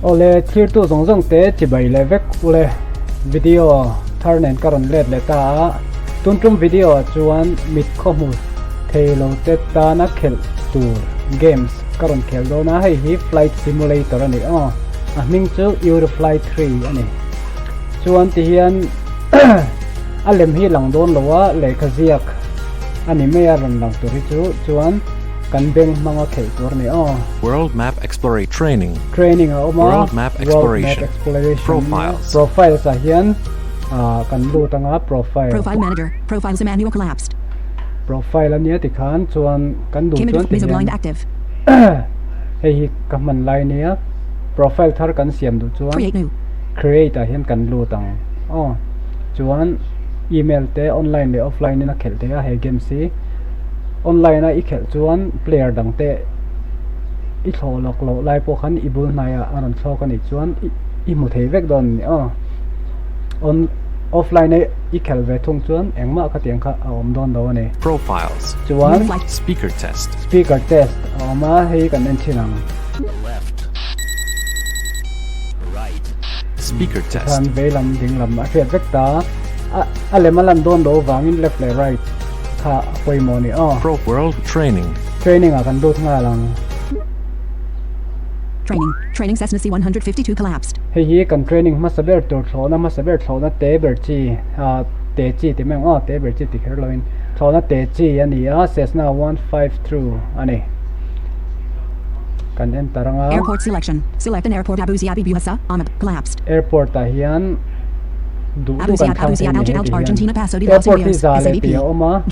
ole thir tu zong te chibai le vek ule video tharnen karon let le ta tuntum video chuan mit khomu thelo te ta na khel tur games karon khel do na hi flight simulator ani a ming chu Eurofly 3 ani chuan ti hian alem hi lang don lowa le khaziak ani me aron lang tur chu chuan kan beng manga khel tur ni World Map Exploration training a oma World Map Exploration profiles a hian kan lu tanga profile manager profiles manual collapsed profile ania ti khan chuan kan du chuan ti blind active hei kaman lai nia profile thar kan siam du chuan create a hian kan lu tang chuan email te online le offline na khel te a he game si online a i khel chuan player dang te i thlolok lo lai po khan i bul naya aron thlok ani chuan i mu thei vek don ni on offline i khel ve thung chuan engma kha tiang kha om don do ani profiles chuan speaker test ma hei kan en chinang left right speaker test kan ve lam ding lam a fiat vek ta ale malan don do wangin left le right kha poi mo ni pro world training a kan do thanga lang training Cessna C152 collapsed hei kan training ma saber tur thlona te ber chi te chi ti meng te ber chi ti kherloin thlona te chi ani Cessna 152 ani kan en taranga airport selection select an airport Abu Dhabi Buhasa Ahmed collapsed airport a hian Abu Dhabi Argentina Paso de los Indios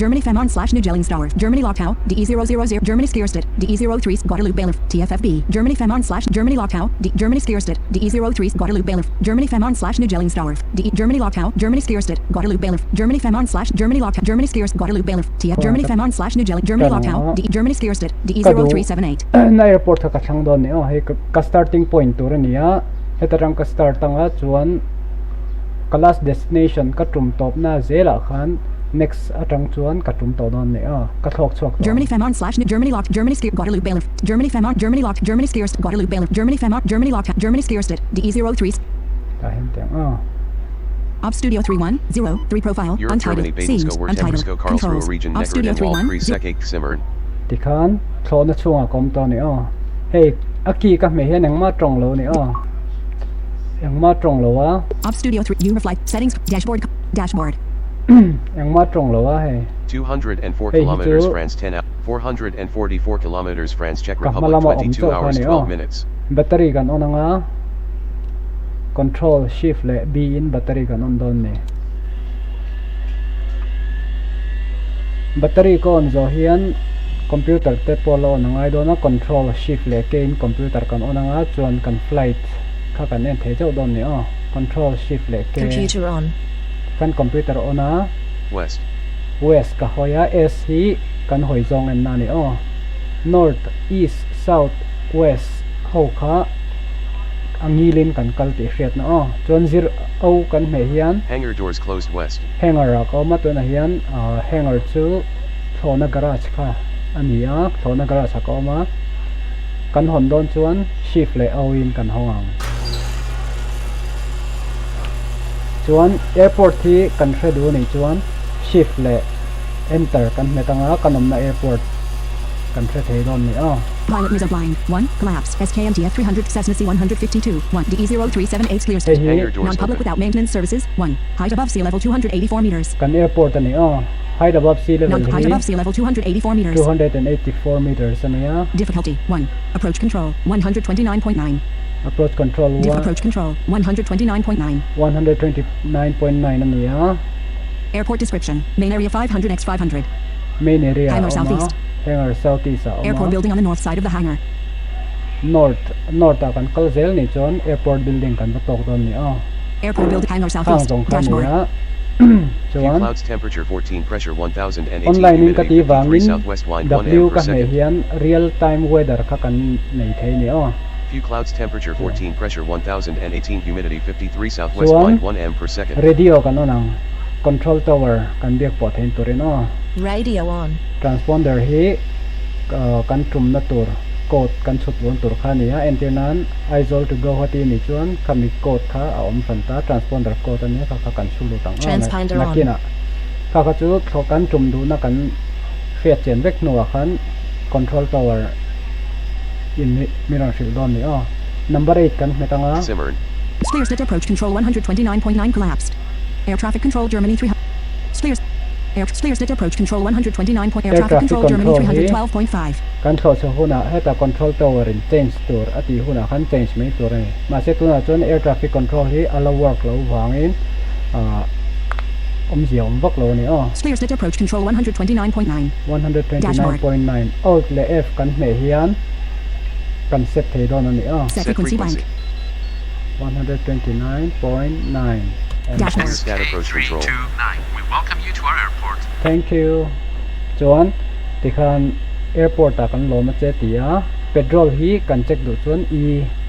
Germany Fehmarn/New Gellingsdorf Germany Lockau DE000 Germany Skierstedt DE03 Guadeloupe Bailiff TFFB Germany Fehmarn/Germany Lockau Germany Skierstedt DE03 Guadeloupe Bailiff Germany Fehmarn/New Gellingsdorf Germany Lockau Germany Skierstedt Guadeloupe Bailiff Germany Fehmarn/Germany Lockau Germany Skierstedt Guadeloupe Bailiff TF Germany Fehmarn/New Gelling Germany Lockau Germany Skierstedt DE0378 na airport ka thang don ni he ka starting point tur ania hetarang ka start tanga chuan class destination ka tum top na zela khan next atang chuan ka tum to don ne ka thok chuak Germany Fehmarn/New Germany Lock Germany Skier Guadeloupe Bailiff Germany Fehmarn Germany Lock Germany Skierstedt Guadeloupe Bailiff Germany Fehmarn Germany Lock Germany Skierstedt DE03 ta hen teng Op Studio 3103 profile untitled scenes untitled controls Op Studio 31 tikhan thlona chunga kom to ni hey aki ka me hian engma tong lo ni engma tong lo Op Studio 3 Eurofly settings dashboard engma tong lo he 204 kilometers France 10 hours 444 kilometers France Czech Republic 22 hours 12 minutes battery kan onanga control shift le b in battery kan on don ni battery ko on zo hian computer te polo nangai do na control shift le ke in computer kan onanga chuan kan flight kha kan en the jo don ni control shift le ke computer on kan computer ona west ka hoya s hi kan hoi zong en na ni north east south west ho kha angilin kan kalti hriat na chuan zir au kan me hian hangar doors closed west hangar ko ma to na hian hangar chu thona garage kha ania thona garage ko ma kan hon don chuan shift le au in kan hong chuan airport hi kan hredu nei chuan shift le enter kan metanga kanom na airport kan hre thei don ni pilot is offline 1 collapse SKMTF 300 Cessna C152 1 DE0378 clear state non-public without maintenance services 1 height above sea level 284 meters kan airport ani height above sea level height above sea level 284 meters 284 meters ania difficulty 1 approach control 129.9 approach control 1 approach control 129.9 129.9 ania airport description main area 500 x 500 main area hangar southeast hangar southeast airport building on the north side of the hangar north kan kalzel ni chon airport building kan tok don ni airport building hangar southeast dashboard clouds temperature 14 pressure 1018 online in humidity kati wangin southwest wind 1 w m per ka me second hian real time weather ka kan nei thei ni few clouds temperature 14 pressure 1018 humidity 53 southwest wind 1 m per second radio kan onang control tower kan biak po thein turin radio on transponder hi kan tum na tur code kan chut won tur kha nia enter nan isol to go hoti ni chuan kami code kha a om fan ta transponder code ania kha kan chulu tang na kina kha chu thokan tum du na kan fiat chen vek nuwa khan control tower in mirror shil don ni number 8 kan metanga Clearsted approach control 129.9 collapsed. Air traffic control Germany 300. Clearsted approach control 129. Air traffic control Germany 312.5. Kan thlo so huna heta control tower in change tur ati huna khan change mai tur ni ma se tuna chon air traffic control hi ala work lo wangin ziom vak lo ni Clearsted approach control 129.9. 129.9 alt le f kan me hian kan set thei don ani Set frequency blank. 129.9 Dashboard. Stat approach control. 329. We welcome you to our airport. Thank you chuan tikhan airport ta kan lo ma che tia petrol hi kan check du chuan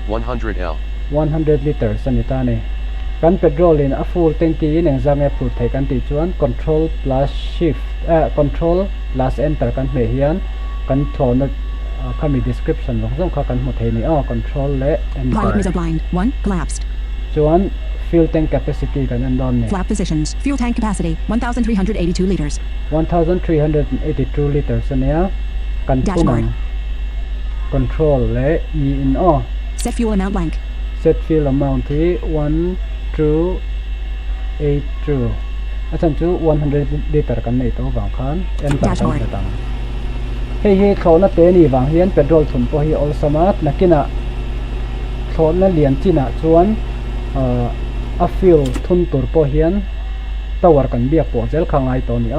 100L. 100 liters sanita ni kan petrol in a full tank in exam put thai kan ti chuan control plus shift control plus enter kan me hian kan thona kami description lo zong kha kan mu thei ni control le Pilot enter is blind. 1 collapsed. chuan fuel tank capacity kan andon ni Flap positions. Fuel tank capacity 1,382 liters. 1,382 liters ania kan Dashboard. tumang control le in Set fuel amount blank. set fuel amount hi 1282 asan chu 100 liter kan nei to wang khan enter kan Dashboard. tang hei thona te ni wang hian petrol thun po hi all samat nakina thona lian china chuan a fuel thun tur po hian tower kan biak po zel khangai to ni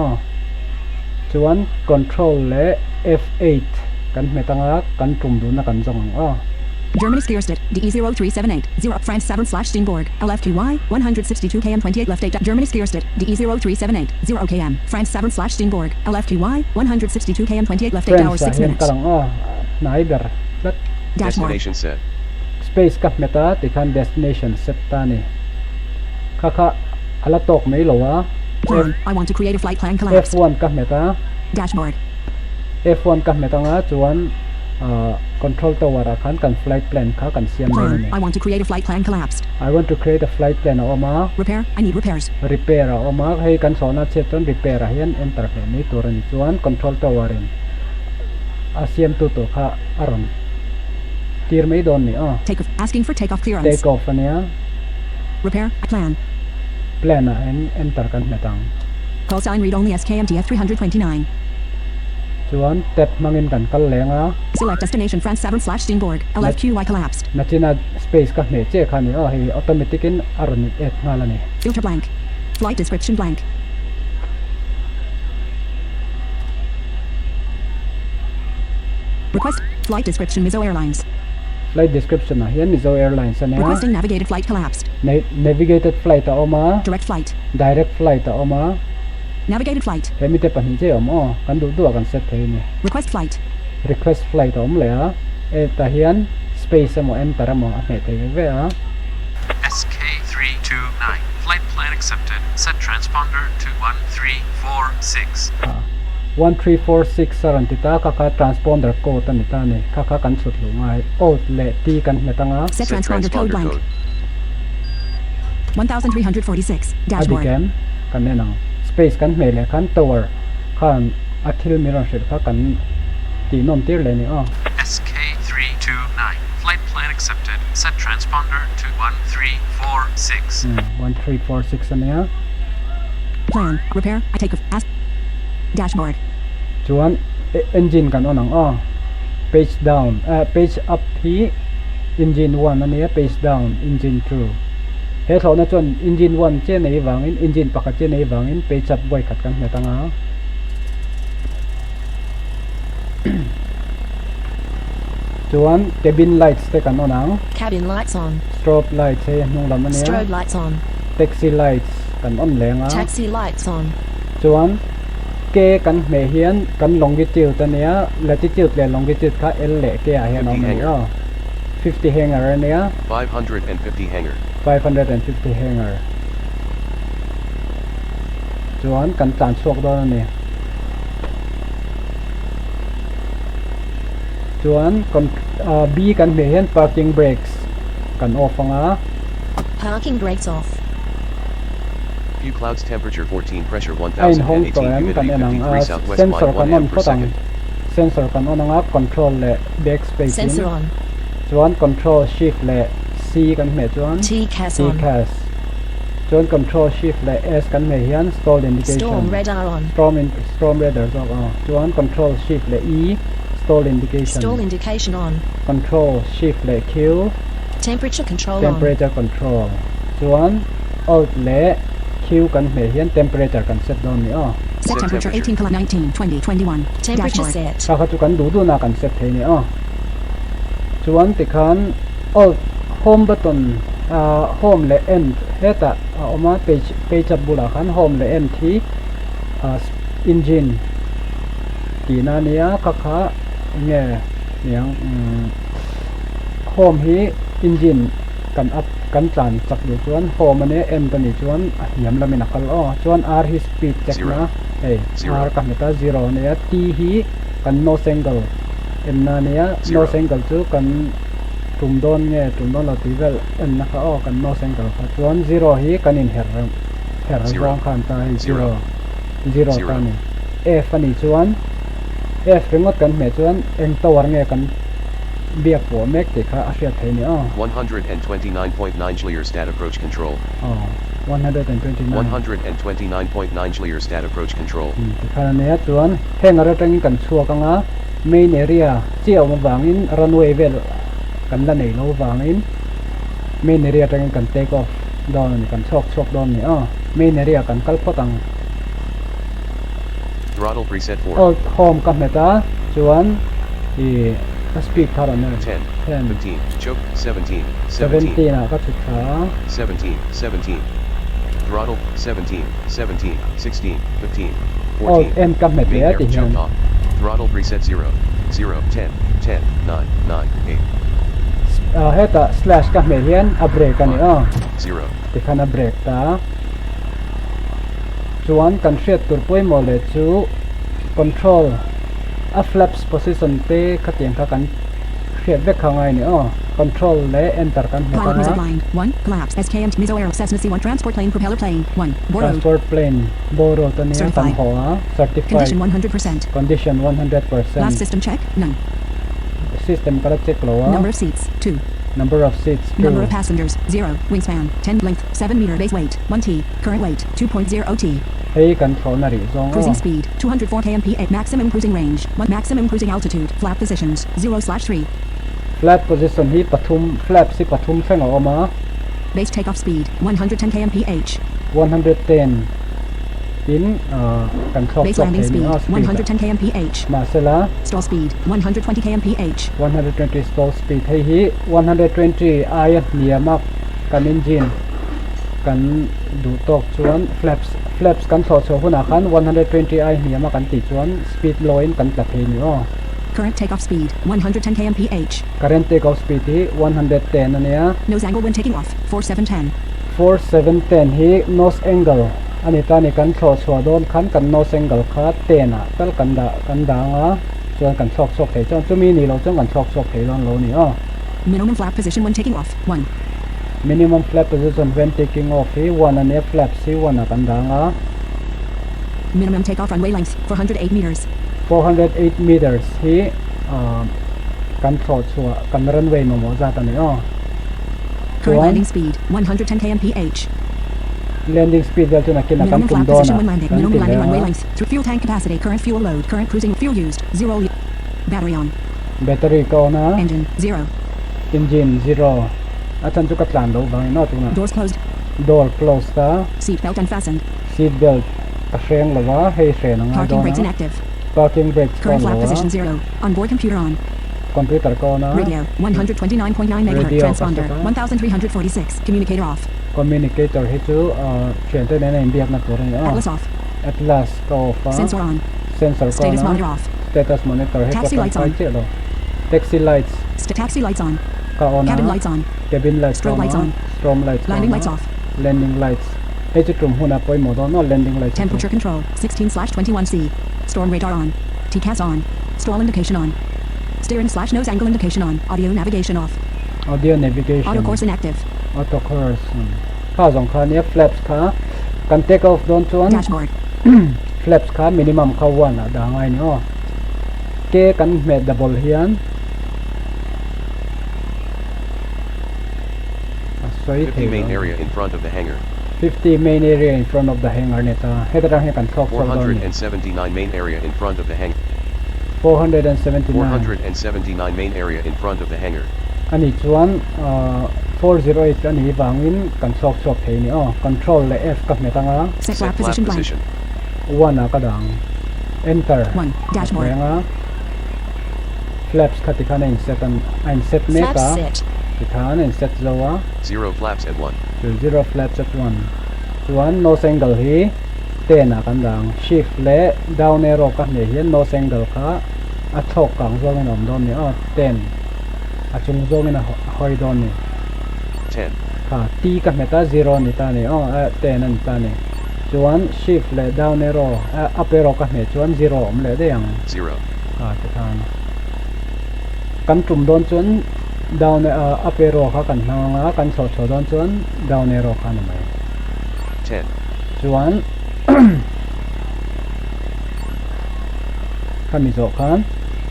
chuan control le F8 kan metanga kan tum du na kan zong Germany Skierstedt, DE0378, 0 France Savern / Steenborg, LFQY, 162 km 28 left 8. Germany Skierstedt, DE0378, 0 km, France Savern / Steenborg, LFQY, 162 km 28 left 8 hours 6 minutes. kalang naiber Dashboard. Destination set. space ka meta tikhan destination set ta ni kha ala tok mai lowa Plan. I want to create a flight plan collapse. F1 ka meta Dashboard. F1 ka meta nga chuan control tower khan kan flight plan kha kan siam Plan. ni I want to create a flight plan collapsed. I want to create a flight plan oma Repair. I need repairs. repair oma hei kan sona che ton repair hian enter he ni tur ni chuan control tower in asiam tu to kha aron tir mai don ni Asking for takeoff clearance. take off ania Repair. Plan. plan en enter kan metang Call sign read only SKMTF 329. chuan tap mangin kan kal lenga Select destination France Savern / Steenborg, LFQY collapsed. nachina space ka me che khani hi automatic in aron et ngalani Filter blank. Flight description blank. Request flight description Mizo Airlines. flight description na hian Mizo Airlines ania Requesting navigated flight collapsed. navigated flight oma Direct flight. direct flight oma Navigated flight. hemite pani che kan du kan set thei ni Request flight. request flight le ta hian space mo enter mo me te ve SK329. Flight plan accepted. Set transponder to 1346. 1346 saran tita ka transponder code ani ta ni ka kan sut lu ngai alt le ti kan metanga Set transponder code blank. 1,346. Dashboard. adiken kan ne nang space kan me le kan tower kan athil mirror shir ka kan ti nom tir le ni SK329. Flight plan accepted. Set transponder to 1346. 1346 ania Plan. Repair. I take off. Dashboard. chuan engine kan onang page down page up hi engine 1 ania page down engine 2 he thona chon engine 1 che nei wangin engine pakhat che nei wangin page up boy khat kan metanga chuan cabin lights te kan onang Cabin lights on. strobe lights he nung lam ania Strobe lights on. taxi lights kan on lenga Taxi lights on. chuan ke kan me hian kan longitude ania latitude le longitude kha l le ke a hian 50 hanger. 50 hanger ania 550 hanger. 550 hanger chuan kan tlan suak don ani chuan B kan me hian parking brakes kan off anga Parking brakes off. Few clouds, temperature 14, pressure ain hong 1018, to em kan humidity enang 53, southwest sensor line 1 kan on amp per potang second. sensor kan on anga control le backspace Sensor on. chuan control shift le C kan me chuan TCAS on. TCAS chuan control shift le S kan me hian stall indication Storm radar on. storm radar zo chuan control shift le E stall indication Stall indication on. control shift le Q Temperature control on. temperature control chuan alt le Q kan me hian temperature kan set down ni Set temperature 18 kilo 19 20 21. Temperature Dashboard. set. kha chu kan du na kan set thei ni chuan tikhan alt home button home le end heta oma page up bula khan home le end thi engine tina nia kha nge niang home hi engine kan up kan tlan chak du chuan home ane end kan ni chuan hiam lamina kal chuan r hi speed check na hey r ka meta 0 nia t hi kan nose angle en na nia nose angle chu kan tum don la tivel en na kha kan nose angle kha chuan 0 hi kan in her rong khan ta hi 0 ta ni f ani chuan f remote kan me chuan eng tower nge kan bia po mek te kha a hriat thei ni 129.9 clear stat approach control. 129 129.9 clear stat approach control. tikha nia chuan hengara tang kan chuak anga main area chiaw ma wangin runway vel kan la nei lo wangin main area tang kan take off down ni kan chok down ni main area kan kal potang Throttle preset 4. home ka meta chuan i speed thara na 10, 15, choke, 17, 17 ka chu tha 17, 17. Throttle, 17, 17, 16, 15, 14. em ka meta Main air ti choke hian off. Throttle preset 0, 0, 10, 10, 9, 9, 8, heta slash ka me hian a brake ani 0. tikha na brake ta chuan kan hriat tur poi mo le chu control a flaps position te khatiang kha kan hriat vek khangai ni control le enter kan me Pilot music ta line. 1. Collapse. SKM Mizo Aero Cessna C1 transport plane propeller plane. 1. Borrowed. transport plane boro to ni kan Certified. ho certified Condition 100%. condition 100% Last system check. None. system kala check lo Number of seats. 2. number of seats Number of passengers. 0. Wingspan. 10. Length. 7 meter. Base weight. 1 t. Current weight. 2.0 t. hey control na ri zong Cruising speed. 204 km/h. Maximum cruising range. 1. Maximum cruising altitude. Flap positions. 0/3. flat position hi pathum flap si pathum thenga oma Base takeoff speed. 110 km/h. 110 in kan thok Base thok landing thei ni speed. 110 km/h. masela Stall speed. 120 km/h. 120 stall speed hei hi 120 ai niamak kan engine kan du tok chuan flaps kan tho cho huna khan 120 ai niama kan ti chuan speed loin kan tla thei ni Current takeoff speed. 110 km/h. current takeoff speed hi 110 ania Nose angle when taking off. 4710. 4710 hi nose angle ani ta ni kan tho chho don khan kan nose angle kha 10 a tal kan da nga chuan kan thok thei chuan chumi ni lo chuan kan thok thei lon lo ni Minimum flap position when taking off. 1. minimum flap position when taking off hi 1 ania flaps hi 1 a kan da nga Minimum takeoff runway length. 408 meters. 408 meters hi kan tho chua kan runway mo za ta ni Current One. landing speed. 110 km/h. landing speed dal chuna kina kan Minimum tum flap do position na when landing. kan Minimum ti landing runway le length. Through fuel tank capacity. Current fuel load. Current cruising. Fuel used. 0 battery on. battery ko na Engine. 0. engine 0 achan chu ka tlan lo bang no tu na Doors closed. door close ta Seat belt unfastened. seat belt ka hreng lo wa hei hre na nga Parking do brakes na inactive. parking brakes ko Current lo flap wa position 0. Onboard computer on. computer ko na Radio. 129.9 megahertz. Radio Transponder. kasata. 1346. Communicator off. communicator hi chu chen te na in biak na tur ni Atlas off. atlas ko fa Sensor on. sensor ko Status na monitor off. status monitor hi Taxi lights on. lo taxi lights Taxi lights on. ka on Cabin lights on. cabin lights Strobe lights on. strobe lights Landing lights off. landing lights hey chu tum huna poi mo do no landing lights Temperature control. 16/21 C. Storm radar on. TCAS on. Stall indication on. Steering/nose angle indication on. Audio navigation off. audio navigation Auto course inactive. auto course ข้าสองขานี้ flaps ขากัน take off โดนชวน Dashboard. flaps ขา minimum เข้าวันอ่ะดังไงเนาะเกกันเมด double เฮียนสวยเท่ 50 main area in front of the hangar. 50 main area in front of the hangar เนี่ยตาให้ตาให้กันทอกๆโดนนี่ 479 main area in front of the hangar. 479 479 main area in front of the hangar. อันนี้ชวน408 อันนี้วางอินกันซอกเทนี่control และ F กับเมตังอ่ะ Set flap position blank. วันอ่ะก็ดัง enter 1. Dashboard. แรงอ่ะ flaps คัติคันเอง set อัน set เม Flaps กะ set. ติคันเอง set โลอ่ะ 0 flaps at 1. 0 flaps at 1 ส่วน nose angle ฮีเต้นอ่ะกันดัง shift และ down arrow กันเนี่ยเห็น nose angle ค่ะอัดชกกลางโซนนอมโดนนี่เต้นอัดจุงโซนนี่หอยโดนนี่ 10. ค่ะตีกับเมตา0นี่ตานี่เต้นนั่นตานี่ส่วน shift และ down arrow up arrow กับเมตส่วน0มันเลยได้ยัง 0. ค่ะติคันกันจุ่มโดนส่วน down up arrow ค่ะกันทางกันสอดโดนส่วน down arrow ค่ะนี่ไหม 10. ส่วน คันมีโจคัน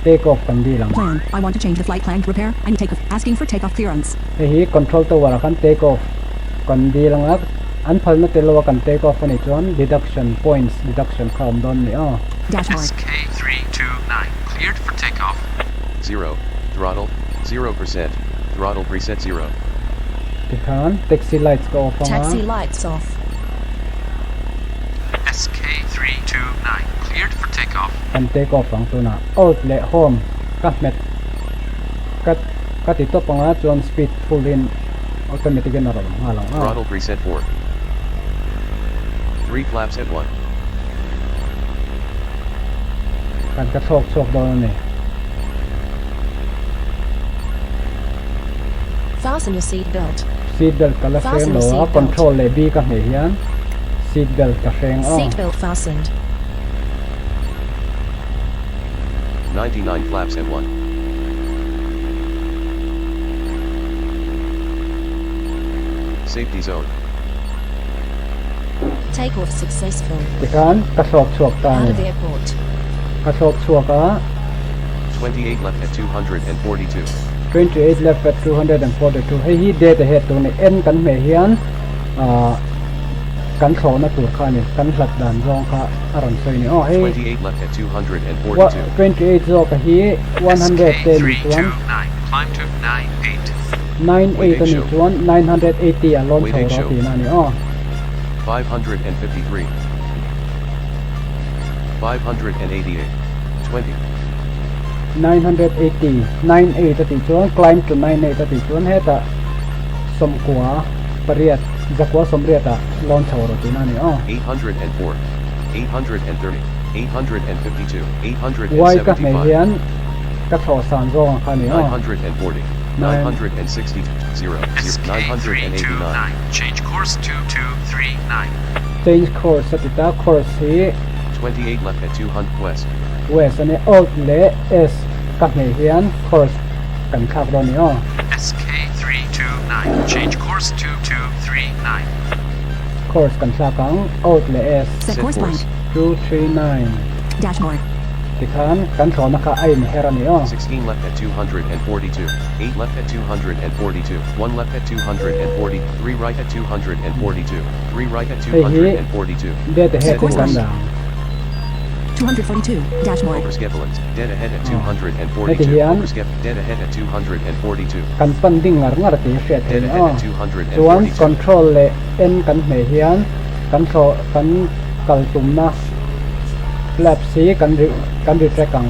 take off กันดีหลัง Plan. I want to change the flight plan to repair. I need takeoff. Asking for takeoff clearance. เฮ้ย control ตัวละคัน take off กันดีหลังอันพัลนัตเตลว่ากัน take off นี่จวน deduction points deduction คำโดนนี่Dashboard. SK329, cleared for takeoff. 0. Throttle. 0%. Throttle preset 0. ติคัน taxi lights ก็ off ฟัง Taxi lights off. SK329, cleared for takeoff. กัน take off ฟังตัวน่ะ out และ home กับเม็ดกับติดตัวปังจวน speed full in automatic กันอะไรหลัง Throttle preset 4. 3 flaps at 1. กันกระโชกโดนนี่ Fasten your seat belt. seat belt กันละเฟรม Fasten หรือ seat ว่า belt. control เลย B กับเฮียน seat belt กับเฟรมSeat belt fastened. 99 flaps at 1. Safety zone. Takeoff successful. ติคันกระโชกตา Out นี่ of airport. กระโชกก็ 28 left at 242. 28 left at 242ให้ฮีเดทเหตุตรงนี้เอ็นกันเมียนกันโซนตัวข้านี่กันหลักด่านรองค่ะอารมณ์สวยนี่ให้ 28 left at ว่า 242. 28 โซกับฮี110 SK329, climb to 98. 98ตัวนี้ชวน980อ่ะล้นโซรอตีนั่นนี่ 553. 588. 20. 980 98ตัวนี้ชวน climb to 98ตัวนี้ชวนให้ตะสมกว่าปริยัติจักว่าสมเรียตอ่ะล้นโซรอตีนั่นนี่ 804. 830. 852. ไว้กับเมีย 875. นกระโชกสานรองค่ะนี่ 940. 960. 0. 989. SK329, change course to 239. change course สติตา course ที่ 28 left at 200 west. west อันนี้ out และ s กับเฮียน course กันขับตอนนี้SK329, change course to 239. course กันขับกัง out และ s Set course blank. 239 Dashboard. ติคันกันสอนนะคะไอ้เฮรันนี่16 left at 242. 8 left at 242. 1 left at 240. 3 right at 242. 3 right at 242. เดทเหตุกันดัง 242. Dashboard. Overskepelens. Dead ahead at Oh. 242. Etihian. Dead ahead at 242. กันปันดิ้งงาตีเฟียดเห็ Dead น ahead at ส่วน 242. control และ n กันเฮียนกันโซกันกัลตุมนะ flap C กันรีแทรกกัง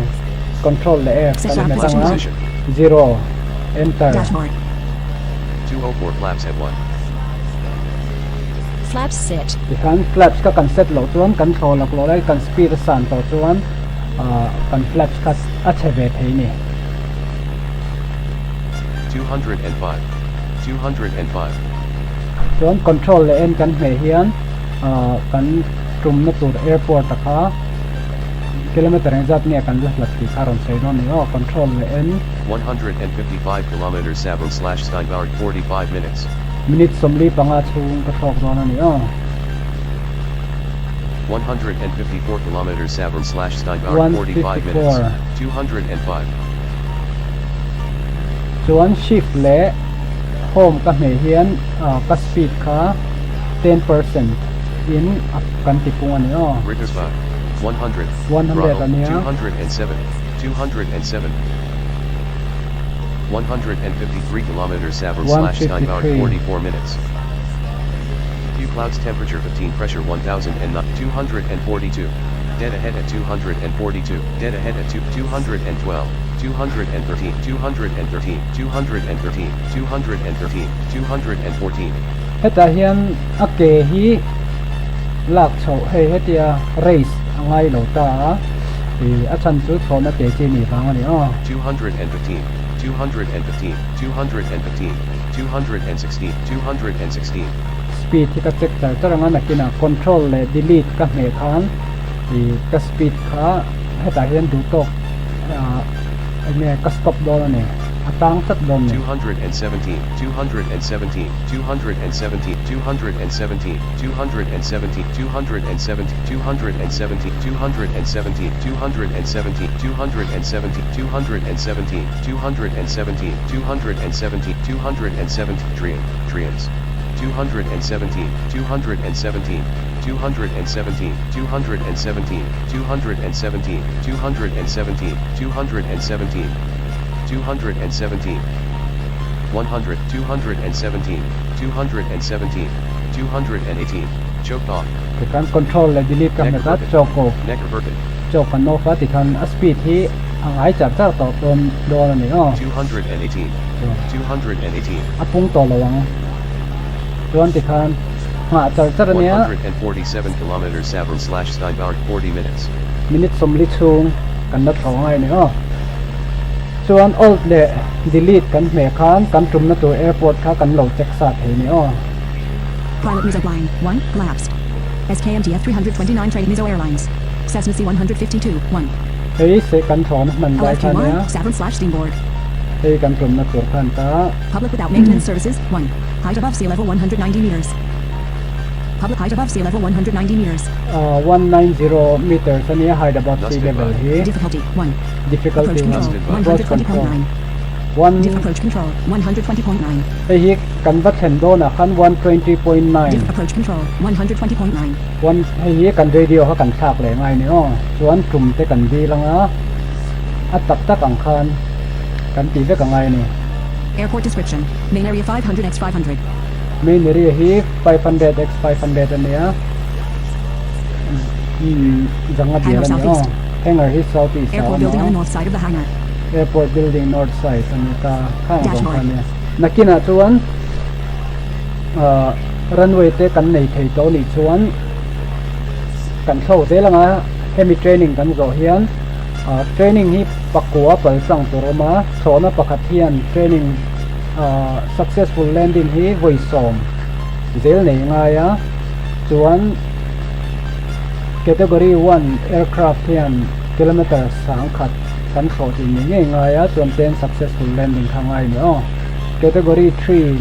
control และ F กันไม่ตั้งนะ Position. 0 enter Dashboard. 204 flaps at 1. Flaps set. ดิคัน flaps ก็กันเซตโหลดส่วนกันโชว์หลักโหลดได้กัน speed สั่นต่อส่วนกัน flaps ก็อัจฉริยะที่นี่ 205. 205. ส่วน control และ N กันเฮียนกันกลุ่มนักตัว airport นะคะ kilometer zat nia kan lat ti karon sei no ni control le n 155 kilometers Savron/Steinbauer 45 minutes. minute somli panga chung ka thok do na ni 154 kilometers Savron/Steinbauer 45 minutes. 205. chuan shift le home ka me hian ka speed kha 10% in up kan ti pung ani Rittersbach 100. 100 Throttle, ania 207. 207. 153 kilometers Savron/Steinbauer 44 minutes. Few clouds, temperature 15, pressure 1000 and 242. Dead ahead at 242. Dead ahead at 212. 213. 213. 213. 213. 214. heta hian ake hi lak chho he hetia race angai lo ta a chan chu thona te chi ni bang ani 215. 215. 215. 216. 216. speed hi ka check char taranga nakina control le delete ka me khan ka speed kha heta hian du tok ane ka stop do ani atang tat don 217. 217. 217. 217. 217. 217. 217. 217. 217. 217. 217. 217. 217. 217. Trians. 217. 217. 217. 217. 217. 217. 217. 217. 100. 217. 217. 218. Choked off. ti kan control le delete ka me ta choko Neck reverted. chok kan no fa ti kan speed hi angai char char to don do ani 218. 218. apung to lawang chuan ti khan ha char char ania 147 kilometers Savron/Steinbauer 40 minutes. minute somli chung kan na thawai ni chuan alt le delete kan me khan kan tum na to airport kha kan lo check sa the ni Pilot music line 1 collapsed. SKMTF 329 trade Mizo Airlines. Cessna C152 1. hei se kan thon man dai khan LFT1 ya Savron/Steamboard. hei kan tum na tur khan ta Public without maintenance services 1. Height above sea level 190 meters. Public height above sea level 190 meters. 190 meters ania height above sea Dusted level by. hi Difficulty 1. difficulty Approach control 120.9. Diff approach control 120.9. hei hi kan va then do na khan 120.9 Diff approach control 120.9. hei hi kan radio ha kan thak le ngai ni chuan tum te kan di langa a tak tak ang khan kan ti ve ka ngai ni Airport description. Main area 500x500. main area hi 500 x 500 ania janga dia Hangar ni southeast. hangar hi southeast Airport building on the north side of the hangar. airport building north side ani ta khang Dashboard. bang khan nakina chuan runway te kan nei thei to ni chuan kan thlo te langa hemi training kan zo hian training hi pakua pal sang turoma thona pakhat hian training successful landing hi voisom zel nei nga ya chuan category 1 aircraft hian kilometer sang khat kan thlo ti ni nge nga ya chuan ten successful landing khangai ni category 3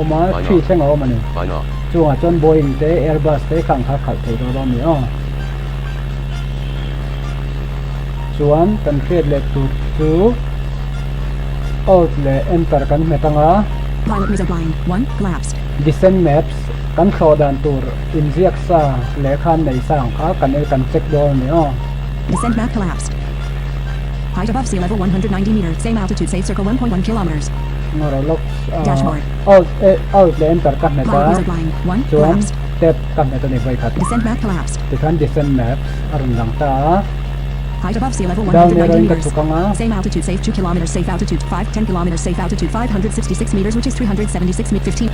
oma 3 thenga oma ni Fine off. chunga chuan Boeing te Airbus te khang kha khal thei do ni chuan kan create le tu out le enter kan metanga Pilot music line 1 collapsed. descent maps kan thlo dan tur inziak sa le khan nei sang kha kan check do ni Descent map collapsed. Height above sea level 190 meters. Same altitude, safe circle 1.1 kilometers. ngoro lok Dashboard. out le enter kan Pilot meta music line 1 chuan collapsed. step kan meta ni vai khat Descent map collapsed. ti khan descent maps arun lang ta Height above sea level down 190 nero in ka meters. chukanga Same altitude, safe 2 kilometers, safe altitude 5, 10 kilometers, safe altitude 566 meters, which is 376 meters, 15,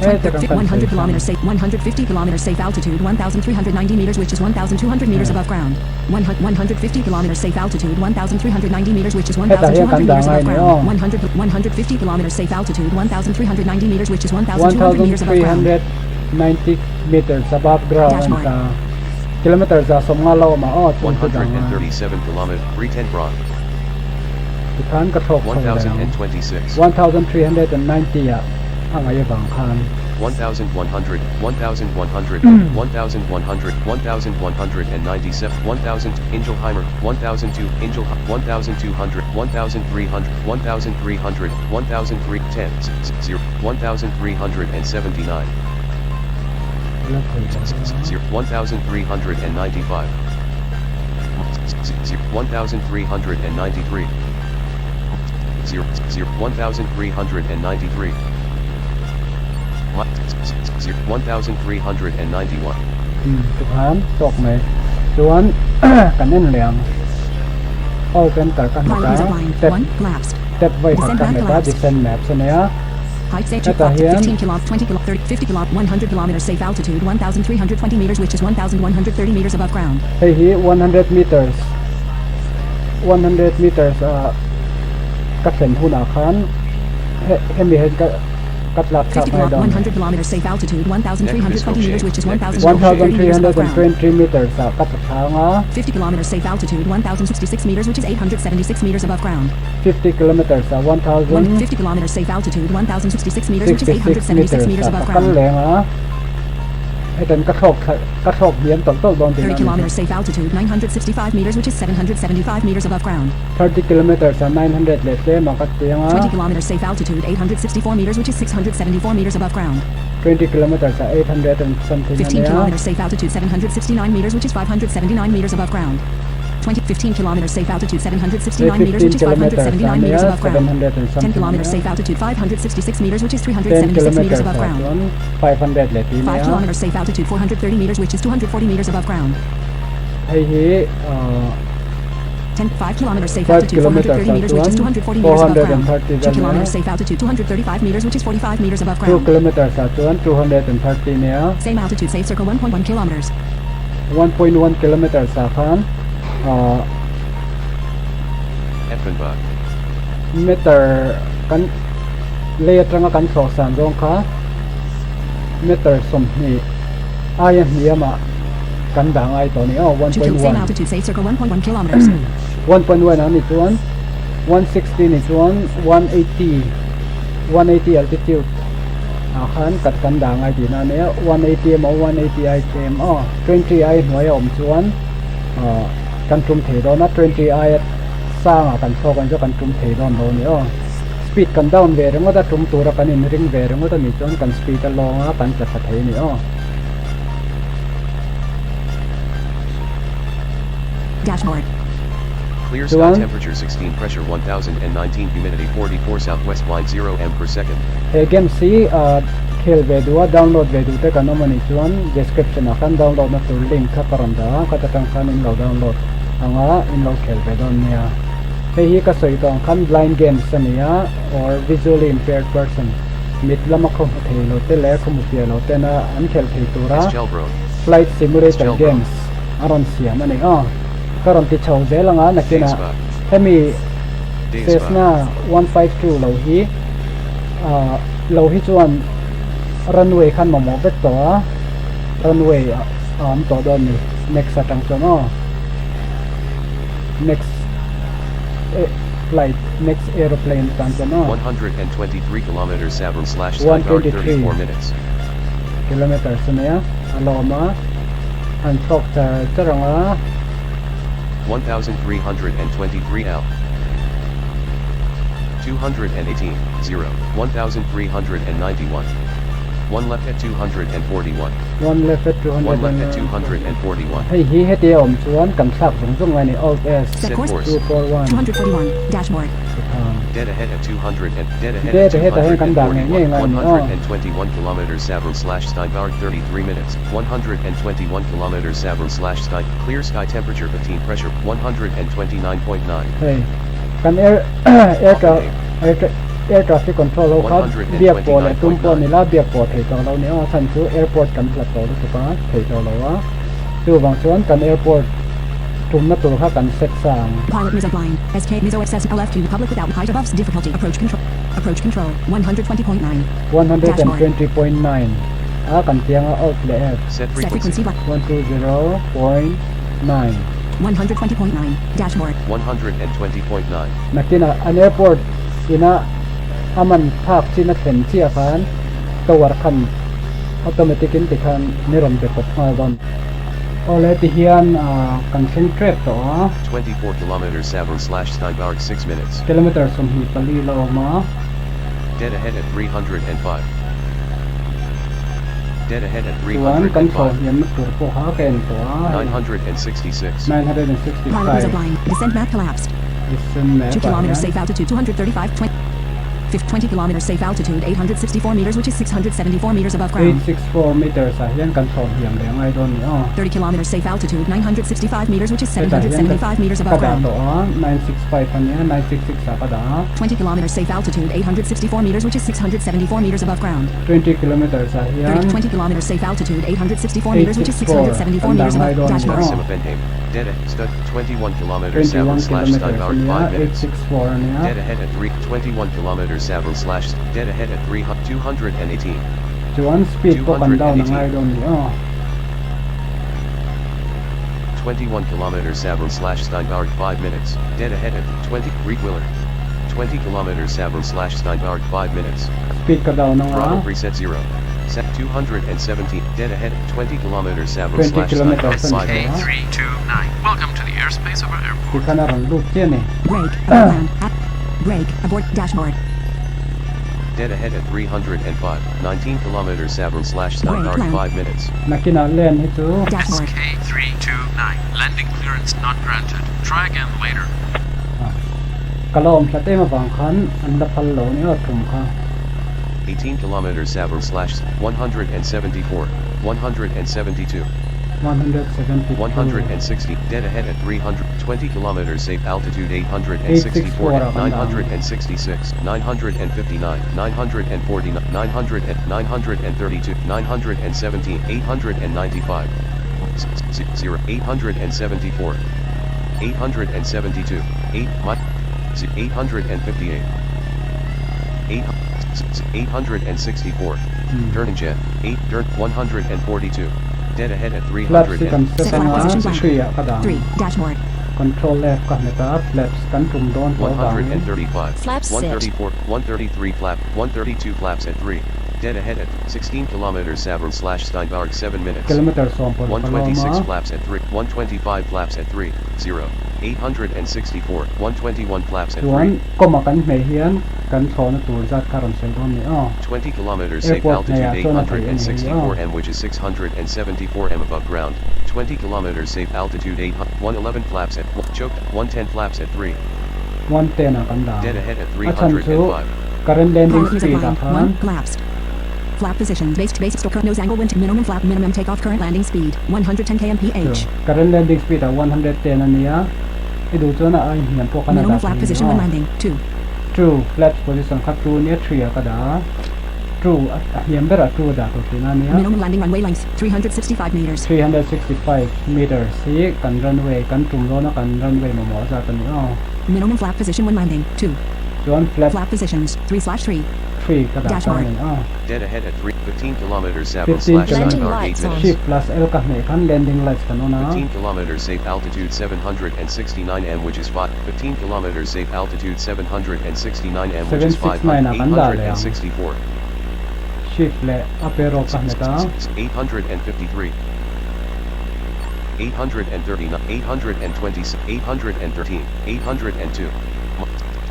100 kilometers, safe 150 kilometers, safe altitude 1,390 meters, which is 1,200 meters above ground. 150 kilometers, safe altitude 1,390 meters, which is 1,200 meters above ground. 150 kilometers, safe altitude 1,390 meters, which is 1,200 meters above ground. 1,390 meters above ground Dashboard. and kilometer za somnga lo ma o tu tu dang 137 kilometer 310 bron. ti khan ka thok 1026. 1390 ya angai bang khan 1100, 1100, 1100, 1197, 1000, Ingelheimer, 1002, 1200, 1300, 1300, 1310, 0, 1379, 0, 1395, 1393, 0, 1393. 1391. tu khan tok mai chuan kan en liang open tar kan Pilot ta is outlined. step 1. Collapsed. step by Descend kan back ta collapsed. descend map sa ya Height stage Ito 15 yan. km, 20 km, 30, 50 km, 100 kilometers safe altitude 1,320 meters, which is 1,130 meters above ground. hey hi 100 meters 100 meters ka sen huna khan hemi head ka katlak sa 50 mai km, dong 100 kilometers safe altitude 1,320 meters, which is 1,130 meters above ground. 1320 meters sa katlak nga 50 kilometers safe altitude 1,066 meters, which is 876 meters above ground. 50 kilometers sa 50 kilometers safe altitude 1,066 meters, which is 1066 876 meters sa above kan ground. lenga iten kathok biam tok tok don 30 kilometers safe altitude 965 meters, which is 775 meters above ground. 30 kilometers sa 900 lete makat 20 kilometers safe altitude 864 meters, which is 674 meters above ground. 20 kilometers sa 800 and something 15 na kilometers safe altitude 769 meters, which is 579 meters above ground. 15 kilometers safe altitude 769 meters, which is 579 meters above ground. 10 kilometers safe altitude 566 meters, which is 10 376 meters kilometers above ground. 500 lete 5 kilometers safe altitude 430 meters, which is 240 meters above ground. hey hi 5 kilometers safe 5 altitude 430 kilometers meters, which is 240 meters above ground. 430 2 kilometers safe altitude 235 meters, which is 45 meters above 2 ground. kilometers sa 230 niya Same altitude safe circle 1.1 kilometers. 1.1 kilometers sa khan Effenbach, meter kan letra nga kan so san dong kha meter som ni ayan niya ma kan dang ai to ni 2 same 1.1 altitude safe circle 1.1 kilometers. 1.1 ani chuan 160 ni chuan 180 altitude khan kat kan dang ai din ani 180 mo 180 ai kem 20 ai hnuai om chuan kan tum thei do na 20 ai sang kan so kan jo kan tum thei don do ni speed kan down ve rengo da tum tura kan in ring ve rengo da ni chuan kan speed a longa kan cha sa thei ni Dashboard. clear Tuan. sky temperature 16, pressure 1019, humidity 44, southwest wind 0 m per second. again see khel ve du download ve du te kan mani chuan description a kan download na tur link kha paranda ka ta tang kan in lo download anga in lo khel ve don nia he hi ka soi tong kan blind games ania or visually impaired person mitlam ko thei lo te le ko mu pia lo te na an khel thei tura Gelbro, flight simulator games aron siam ani karon ti chau zelanga nakina Dayspa, hemi Dayspa, Cessna 152 lo hi chuan runway khan mo vek to runway to don ni next atang chuan next flight next aeroplane tan chuan 123 kilometers Savern / 123. 34 minutes. kilometers ne aloma an thok charanga 1323 L. 218, 0, 1391. 1 left at 241. one left at 1 left at 200 241. hey hi heti om chuan kan thak zung ai ni alt s Set course. 241 241. Dashboard. Dead ahead at 200 and dead ahead Dead at ahead ahead kan dang 241. ngai 121 kilometers Savern / Steinbauer 33 minutes. 121 kilometers Savern / Stein. Clear sky temperature 15, pressure 129.9. hey kan air traffic control ho kha 129.9. biak po le tum po ni la biak po thei to lo ni san chu airport kan plat to lu pa thei to lo wa chu bang chuan kan airport tum na tur kha kan set sang Pilot is blind. SK Mizo access LF to public without height above difficulty. Approach control. 120.9. 120.9 kan tianga out le F Set Set frequency frequency. 120.9 120.9. Dashboard. 120.9. nakina an airport sina aman thak china then chia khan tower khan automatic in tikhan nirom be pop ma don ole ti hian concentrate to 24 kilometers Savron/Steinbauer 6 minutes. kilometer som hi pali lo ma Dead ahead at 305. Dead ahead at tuan kan tho 305. hian tur po ha ken to 966. 965 Pilot is blind. Descent map collapsed. listen map 2 kilometers safe altitude 235. 20 kilometers safe altitude 864 meters, which is 674 meters above ground. 864 meters hian kan tho hiam le ngai don ni 30 kilometers safe altitude 965 meters, which is 775 meters above kada ground. to 965 ania 966 sa kada 20 kilometers safe altitude 864 meters, which is 674 meters above ground. 20 kilometers hian 20 kilometers safe altitude 864 meters, which is 674 meters above dashboard. Sim Benheim. Dead ahead. Stud 21 kilometers 21 Savron/Steinbauer kilometers 5 minutes. 864 ania Dead ahead at 21 kilometers Savron/ dead ahead at 218. chuan speed po kan down na 218. ngai don ni 21 kilometers Savron/Steinbauer 5 minutes. Dead ahead at 20 Wheeler. 20 kilometers Savron/Steinbauer 5 minutes. speed ka down na Throttle preset 0. Set 217. Dead ahead 20 kilometers 20 Savron/Steinbauer kilometers 5 minutes. K329. Welcome to the airspace of our di airport. ka na ron loop chen ni Brake. Land. Brake. Abort dashboard. Dead ahead at 305. 19 kilometers Savron/Steinbauer Right, 5 minutes. nakina len hitu It's Dashboard. K329. Landing clearance not granted. Try again later. kalom thate ma bang khan an la phal lo ni thum kha 18 kilometers Savron/174. 172. 170 160. Dead ahead at 320 kilometers safe altitude 864. 966. 959. 949. 900. 932. 917. 895. 0. 874. 872. 858. 864. Turning jet. 142. Dead ahead at flaps si kan 300. set Set na position blank. 3 ka dang 3. Dashboard. control left ka meta flaps kan tum don to dang 135. Flaps set. 134. 133 flap. 132 flaps at 3. Dead ahead at 16 kilometers Savron/Steinbauer 7 minutes. kilometer som po 126 flaps at 3. 125 flaps at 3. 0. 864. 121 flaps at 3. chuan koma kan me hian kan tho na tur zat karon sel don ni 20 kilometers safe Airport na altitude ya, so na 864 tayo m, which is 674 m above ground. 20 kilometers safe altitude 111 flaps at choked. 110 flaps at 3. 110 na kan dang Dead ahead at Achan chu 305. current landing Pilot is speed blind. khan 1. Collapsed. Flap positions. Base store current nose angle wind. Minimum flap. Minimum takeoff current landing speed. 110 kmph. current landing speed 110 ania idu chona ai hian po kana Minimum flap position when landing. 2. true flaps position kha true ne 3 ka da true hiam bera true da to tina nia Minimum landing runway length 365 meters. 365 meters si kan runway kan tum lo na kan runway mo mo za kan ni Minimum flap position when landing. 2. chuan flap Flap positions 3/3. 3 ka da Dashboard. ni Dead ahead at 15 kilometers 15 Savron/Steinbauer 8 lights on. minutes. shift plus l ka me kan landing lights kan na 15 kilometers safe altitude 769 m, which is 5. 15 kilometers safe altitude 769 m, which is 769 na kan da le 864. shift le apero ka me ta 853. 839. 820. 813. 802.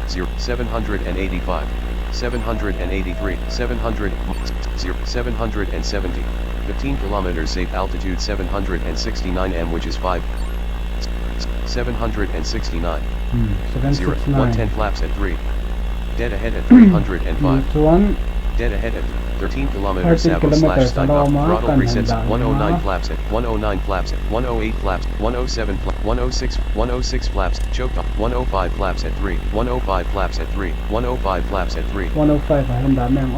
0. 785. 783. 700. 0. 770. 15 kilometers safe altitude 769 m, which is 5. 769. 0. 110 769 flaps at 3. Dead ahead at 305. chuan Dead ahead at 13 kilometers 13 kilometers Savron/Steinbauer. Aloma, Throttle kan presets handa 109 na. flaps at 109 flaps at 108 flaps 107 106 106 flaps choked up 105 flaps at 3 105 flaps at 3 105 flaps at 3. 105 handa mem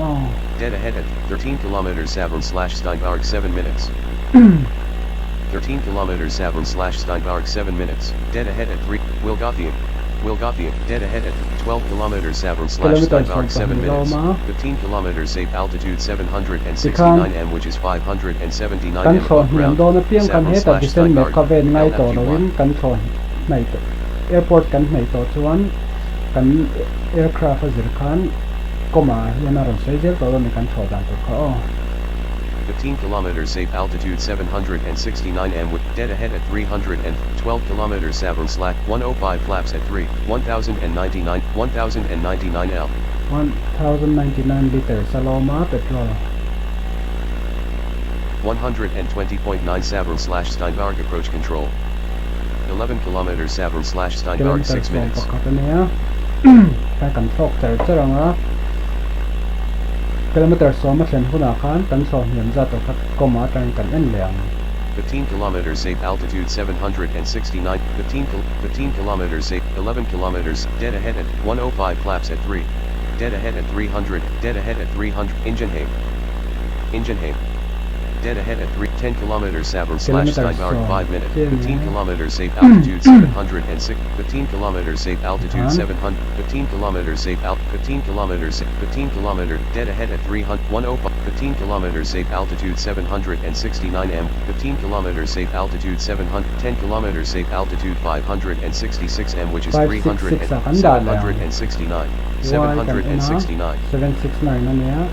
Dead ahead at 13 kilometers Savron/Steinbauer 7 minutes. 13 kilometers Savron/Steinbauer 7 minutes. Dead ahead at 3. Wilgothian. Wilgothia, dead ahead at 12 kilometers Savern slash Steinbach 7 minutes, 15 kilometers safe altitude 769 m which is 579 kan m tho above hiam ground, do na piang kan Savern he ta slash disen me Steinbach, khaven ngai to LFQY. rovin kan tho mai to airport kan mai to chuan kan aircraft azir khan koma yana ron seijel to ni kan tho dan to kha 15 kilometers safe altitude 769 m with dead ahead at 312 kilometers Savern slash 105 flaps at 3, 1099 L. 1099 liters Saloma petrol 120.9 Savern slash Steinbach approach control. 11 kilometers Savern slash Steinbach 6 minutes. pakatania ka kan thok ter charanga kilometer so ma thlen huna khan kan so hiam za to khat koma tan kan en leang 15 kilometers safe altitude 769, 15 kilometers safe, 11 kilometers, dead ahead at 105 flaps at 3, dead ahead at 300, dead ahead at 300, Ingenheim, dead ahead at 10 kilometers Savern slash Steinbach 5 minutes, 15 kilometers safe altitude 706, 15 kilometers safe altitude 700, 15 kilometers safe 15 kilometers, 15 kilometer, dead ahead at 300, 105, 15 kilometers safe altitude 769 m, 15 kilometers safe altitude 700, 10 kilometers safe altitude 566 m which is 300 and 769, 769. 769 ania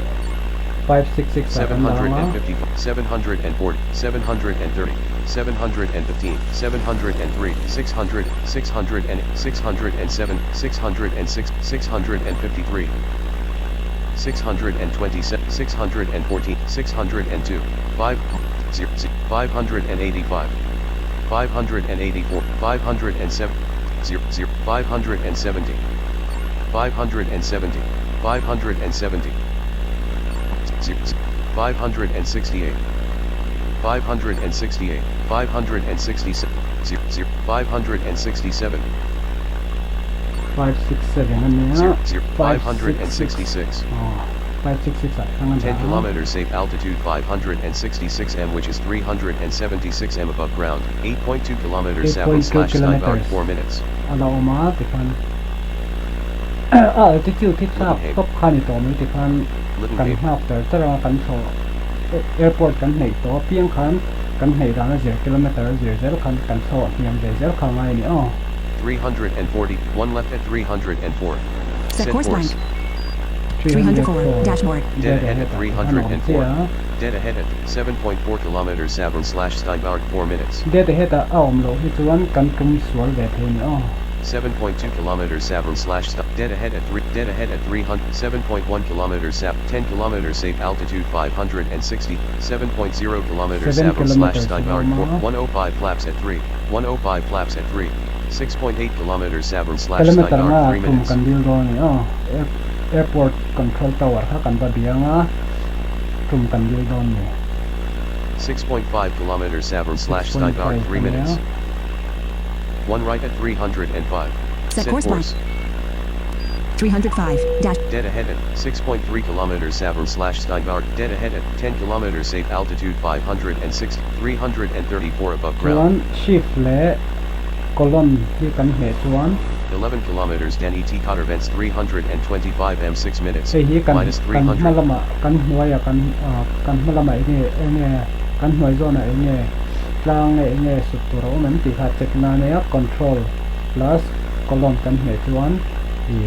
566 750, 740, 730, 715, 703, 600, 600 and 607, 606, 653, 627, 614, 602, 585, 584, 507, 570, 570, 570. 568, 568, 566, 567, 567 ania 566. 566 10 kilometers safe altitude 566 m which is 376 m above ground, 8.2 kilometers 7 slash Steinbach 4 minutes. alaoma tikhan altitude thi thlap top khani to mi tikhan kan hap ter tara kan tho airport kan nei to piang khan kan nei dana 0 kilometer 0 khan kan tho hiam de 0 khamai ni 340, 1 left at 304. Set course blank. 304. Dashboard. Dead ahead at 304. Dead ahead at 7.4 kilometers Savern slash Steinbach 4 minutes. dead ahead a aom lo hi chuan kan tum sual ve the ni 7.2 kilometers Savern slash dead ahead at 300, 7.1 kilometers 10 kilometers safe altitude 560, 7.0 kilometers 7 Savern slash kilometers Steinbach normal. 105 flaps at 3, 105 flaps at 3, 6.8 kilometers Savern slash kilometer Steinbach nga 3 tum minutes. kan dil do ni airport control tower ha kan ba bianga tum kan dil do ni 6.5 kilometers Savern slash Steinbach 3 minutes. 1 right at 305. Set course blank. 305. Dash. Dead ahead at 6.3 kilometers Savern slash Steinbach. Dead ahead at 10 kilometers safe altitude 560, 334 above chuan ground. shift le colon hi kan he chuan 11 kilometers Danny T Cotter vents 325 m 6 minutes. ei hi kan Minus kan 300. malama kan hnuaya kan malama enge kan hnuai zona enge tlang enge suturo men ti kha chekna ne control plus colon kan he chuan i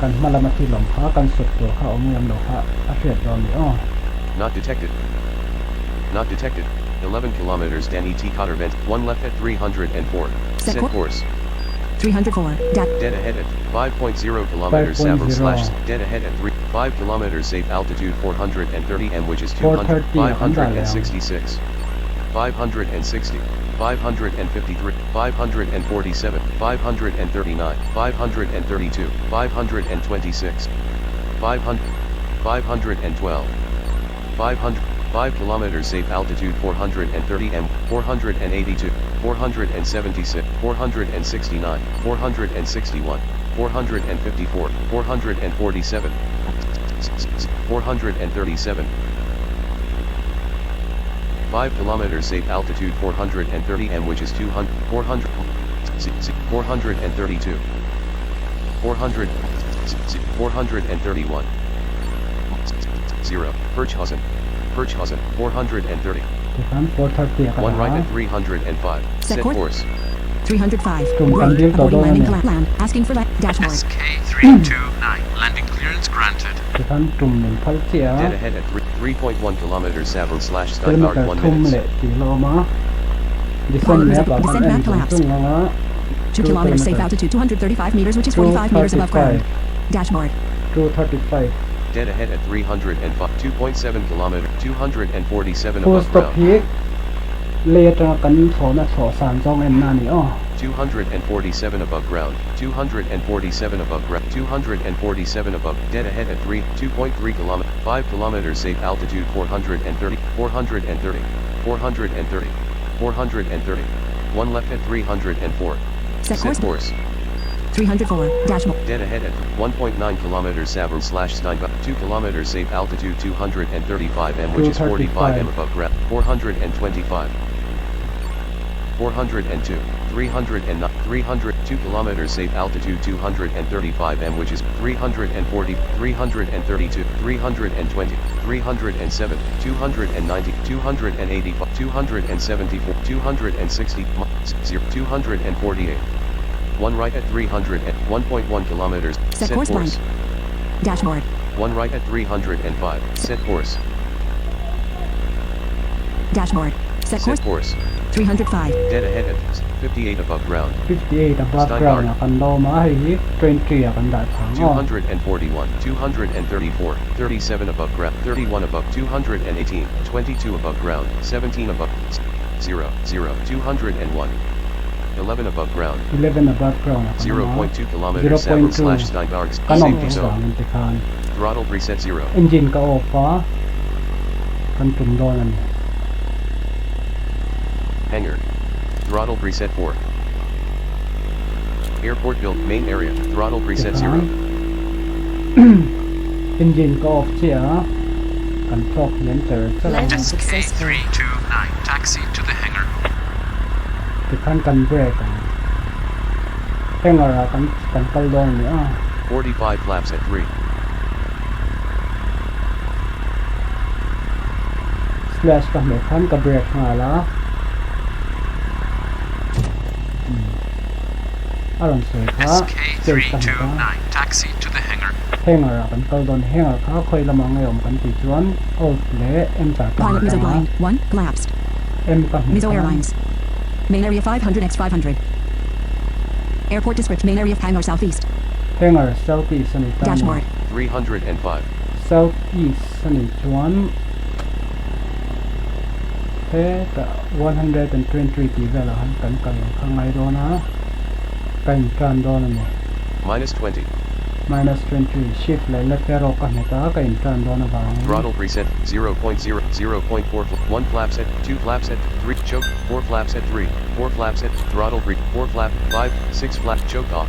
kan malama ti lom kha kan suturo kha omiam lo kha a hriat do ni Not detected. Not detected. 11 kilometers Danny T Cotter vent 1 left at 304. Set Set course. 304. Dash. Dead ahead at 5.0 kilometers Savern 5.0. slash dead ahead at 5 kilometers safe altitude 430 m which is 430 566, 560, 553, 547, 539, 532, 526, 500, 512, 500, 5 kilometers safe altitude 430 m, 482, 476, 469, 461, 454, 447, 437, 5 kilometers safe altitude 430 m which is 200, 400, 432, 400, 431. 0, Purchhausen, 430. ที่คัน430กัน 1 right นะ at 305, Set set course. course, 305. Tum Road, Kandil to avoiding Dolan landing yan. land. Asking for dashboard. SK329, landing clearance granted. ที่คันตุ่ม1พัลเจีย dead ahead at 3.1 kilometers Savern slash กิโลเมต Stuttgart ร 1 ทุ่ม minutes. เละกิโลมาดิเซนแมปแบบนั้นจุ่งแล้วนะ 2 kilometers safe altitude 235 meters, which is 45 meters above ground. Dashboard. 235 Dead ahead at 305, 2.7 kilometer, 247 full above stop ground. พีกเลตระกันโถนะโถ3 2 M นานี่อ้อ 247 above ground, 247 above ground, 247 above, dead ahead at 2.3 km, 5 kilometers safe altitude 430, 430, 430, 430, 1 left at 304, Set set course. course, 304. Dashboard. dead ahead at 1.9 kilometers Savern slash Steinbach, 2 kilometers safe altitude 235 m which is 45 m above ground, 425. 402, 309, 300, 2 kilometers safe altitude 235 m which is 340, 332, 320, 307, 290, 285, 274, 260, 248. 1 right at 300 at 1.1 kilometers, Set set course course. blank. Dashboard. 1 right at 305, set course, Dashboard. Set course. set course. 305. Dead ahead at 58 above ground, 58 above ground นะกันโลมาให้23กันได้ทางอ้อ 241, 234, 37 above ground, 31 above, 218, 22 above ground, 17 above, 0, 0, 201, 11 above ground, 11 above ground นะกัน 0.2 kilometers Savern slash Steingarts, กันออก safety สาม zone, มันติคาน throttle preset 0, engine ก็ออกฟ้ากันตุ่มโดนนั่น hangar, throttle preset 4, airport build, main area, throttle preset 0, engine ก็ออกเสียกันพอกเขียนเจอซะแล้ว Landing successful. SK329, taxi to the hangar. ติคันกันเบรกกันแค่งอะไรกันกระโดดนี่อ้อ 45 flaps at 3, slash กับเหมือนคันกับเบรกมาแล้วอารมณ์สวยครับเจ็บกันครับ SK329, taxi to the hangar. แห้งอะไรกันกระโดดแห้งอะไรเขาเคยละมังไงอมกันติดชวนโอ้เละเอ็มจากกัน Pilot Mizo blind. 1. Collapsed. เอ็มกับ Mizo Airlines. Main area 500 x 500. Airport description. Main area of hangar southeast. แห้งอะไรเซาตีสนิทกัน Dashboard. 305, เซาตีสนิทชวนเฮ้แต่123ตีเวลาหันกันข้างในโดนนะกันการโดนนี่ minus 20, minus 20 shift เลยเล็กแค่รอกันนะกันการโดนบาง throttle preset 0.0, 0.4, 1 flaps at 2 flaps at 3, choke, 4 flaps at 3, 4 flaps at, throttle pre, 4 flap, 5, 6 flap, choke off,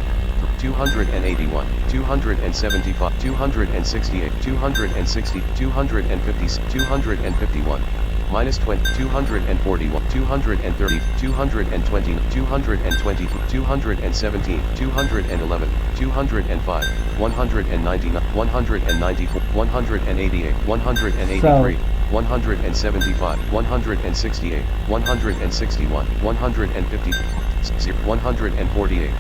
281, 275, 268, 260, 250, 251, minus 20, 241, 230, 220, 220, 217, 211, 205, 199, 194, 188, 183, 175, 168, 161, 150, 148,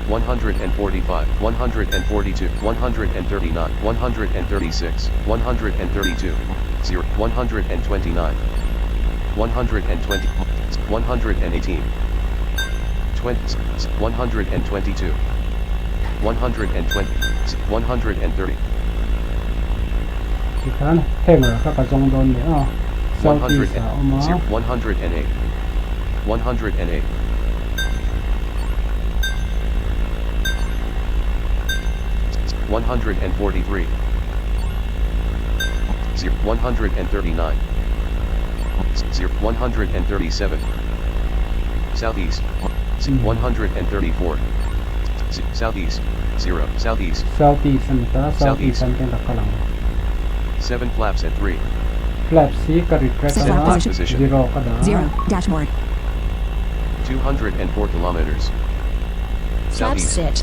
145, 142, 139, 136, 132, 0, 129, 120, 118, 20, 122, 120, 130, ที่คันแห้งอะไรก็จงโดนนี่อ้อเซาตี 100, สาวมา 108, 108, 143, 139, 137, southeast, 134, southeast, 0, southeast, เซาตีสนิทเซาตีสันเป็นกำลัง 7 flaps at 3, flap C กระดิกกระ Set ดา flag ษ position. 0กระดาษ 0. Dashboard. 204 kilometers, Flaps southeast, set.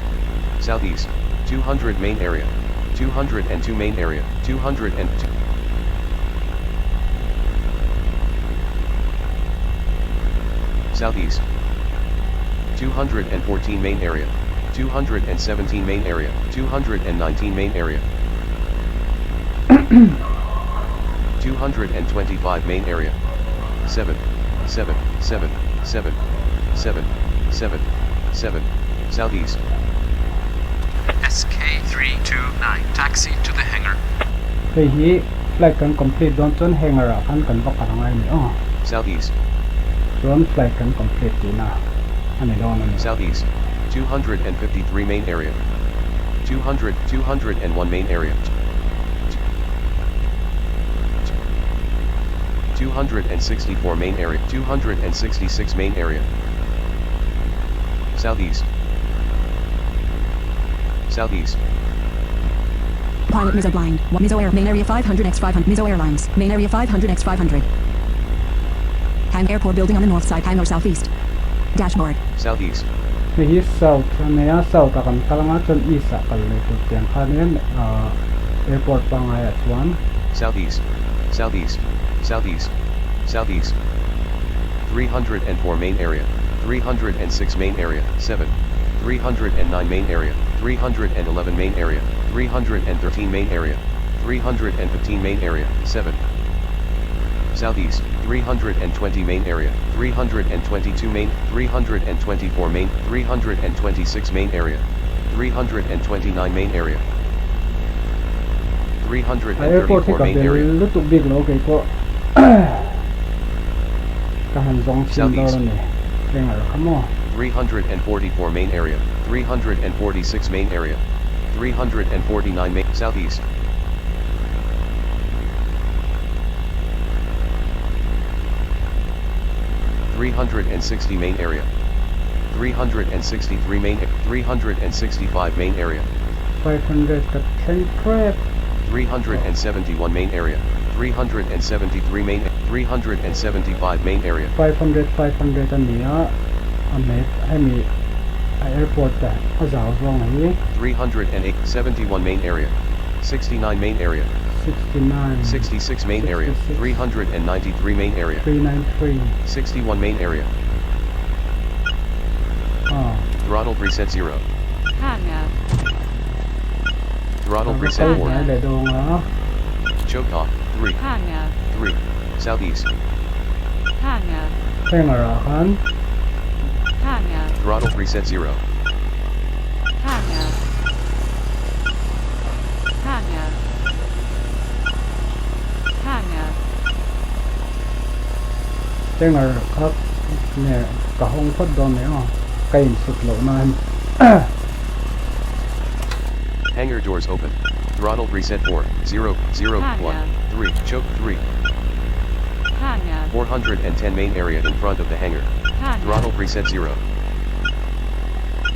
Southeast. 200 main area. 202 main area. 202. Southeast. 214 main area. 217 main area. 219 main area. 225 main area. 7, 7, 7, 7, 7, 7, 7, southeast. SK329, taxi to the hangar. Thì hi flight kan complete don chon hangar a kan bak parangai ni Southeast. Don flight kan complete na ani don ani. Southeast. 253 main area. 201 main area. 264 main area. 266 main area. Southeast. Southeast. Pilot Mizo blind. Mizo Air. Main area 500x500. Mizo Airlines. Main area 500x500. Hang Airport building on the north side. Hangar southeast. Dashboard. Southeast. Thì hi south nea south akan kalanga chon east a kal le tu tiang khanen airport pangai at one. Southeast. Southeast. Southeast. Southeast. 304 main area. 306 main area. 7. 309 main area. 311 main area. 313 main area. 315 main area. 7. Southeast. 320 main area. 322 main. 324 main. 326 main area. 329 main area. 334 main area. Lúc tụi big lo cái có kahan zong chin lo ni. Hangar kamo. 344 main area. 346 main area. 349 main. Southeast. .360 main area. 363 main. 365 main area. 500 kat train prep. 371 main area. 373 main. 375 main area. 500 anh nhớ anh hay mi airport ta có giáo vong ấy 308. 71 main area. 69 main area. 69 66 main area. 393 main area. 393 61 main area. Throttle preset 0. Hangar. Throttle preset 4. để đồ ngó Choke off. 3. Hangar. 3. Southeast. Hangar. hangar han Hangar. Throttle preset 0. Hangar. Hangar. Hangar. hangar khắp nè cả hông phát đòn này cây sụt lỗ nan Hangar doors open. Throttle preset 4. 0, 0, 1, 3. Choke 3. Hangar. 410 main area in front of the hangar. Hangar. Throttle preset 0.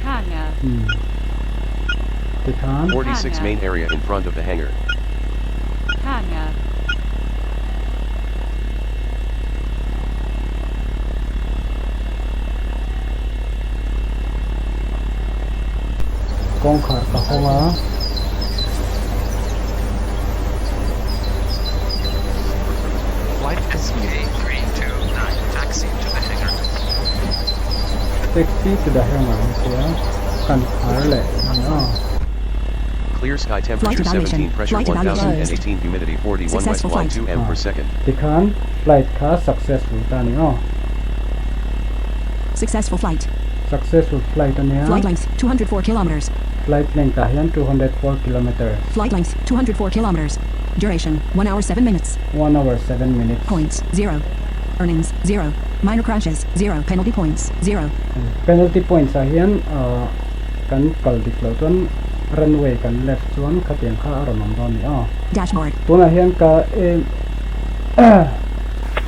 Hangar. thì khán 46 main area in front of the hangar. Hangar. con khởi cả hông á Flight SK329, taxi to the hangar. taxi to the hangar kia cần khởi lệ nó Clear sky temperature evaluation. 17, pressure Flight evaluation. 1018, humidity 41, west Successful wind flight. 2 m per second. thì khán flight khá successful ta này Successful flight. successful flight anh nhớ Flight length 204 kilometers. flight length ta hian 204 km Flight length 204 kilometers. Duration 1 hour 7 minutes. 1 hour 7 minutes Points 0. Earnings 0. Minor crashes 0. Penalty points 0. penalty points a hian kan kal dik lo chuan runway kan left chuan khatiang kha aron om don ni Dashboard. tuna hian ka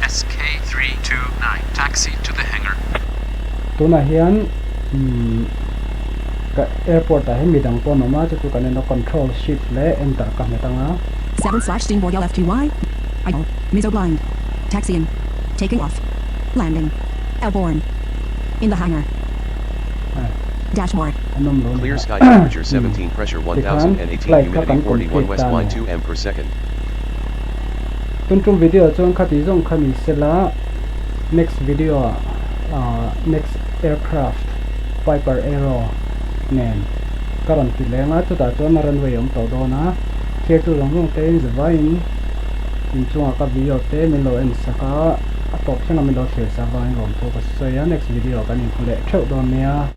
SK329, taxi to the hangar. tuna hian ka airport a hemi dang pon oma chu kan no control shift le enter ka metanga 7/ Steamboard LFTY. Idle. Mizo blind. Taxiing. Taking off. Landing. Airborne. In the hangar. Dashboard. anum lo Clear sky temperature 17 pressure 1018 humidity 41 west wind 2 m per second. tuntum video chon khati zong khami sela next video next aircraft Piper Aero nen karon ti lenga chu ta chon runway om to do na clear tu long te in zvain in chunga ka video te min lo en saka atop chana min lo thil sa vain rom to ka so ya next video kan in khule theu don nia